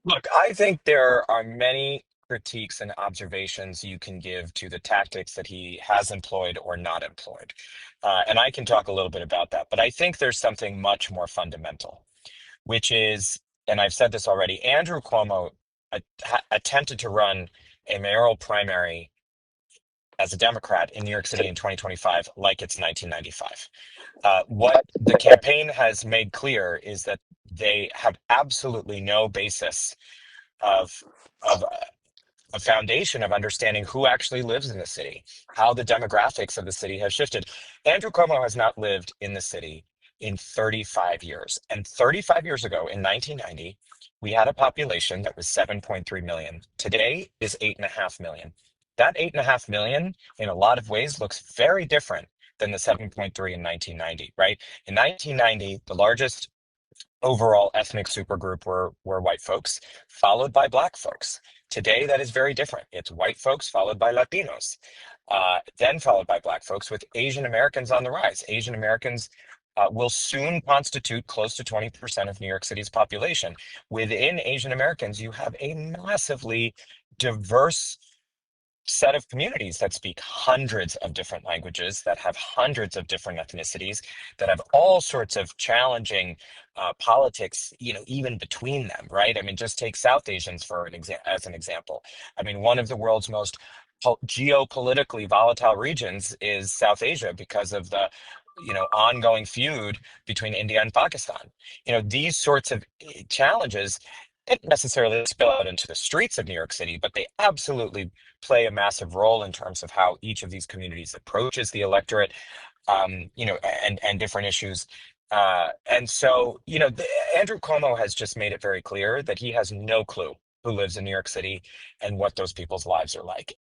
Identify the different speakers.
Speaker 1: Look, I think there are many critiques and observations you can give to the tactics that he has employed or not employed. And I can talk a little bit about that. But I think there's something much more fundamental, which is, and I've said this already, Andrew Cuomo attempted to run a mayoral primary as a Democrat in New York City in 2025 like it's 1995. What the campaign has made clear is that they have absolutely no basis of of a foundation of understanding who actually lives in the city, how the demographics of the city have shifted. Andrew Cuomo has not lived in the city in 35 years. And 35 years ago, in 1990, we had a population that was 7.3 million. Today is 8.5 million. That 8.5 million, in a lot of ways, looks very different than the 7.3 in 1990, right? In 1990, the largest overall ethnic supergroup were white folks, followed by black folks. Today, that is very different. It's white folks followed by Latinos, then followed by black folks, with Asian Americans on the rise. Asian Americans will soon constitute close to 20% of New York City's population. Within Asian Americans, you have a massively diverse set of communities that speak hundreds of different languages, that have hundreds of different ethnicities, that have all sorts of challenging politics, even between them, right? I mean, just take South Asians as an example. I mean, one of the world's most geopolitically volatile regions is South Asia because of the ongoing feud between India and Pakistan. These sorts of challenges didn't necessarily spill out into the streets of New York City, but they absolutely play a massive role in terms of how each of these communities approaches the electorate, and different issues. And so, Andrew Cuomo has just made it very clear that he has no clue who lives in New York City and what those people's lives are like.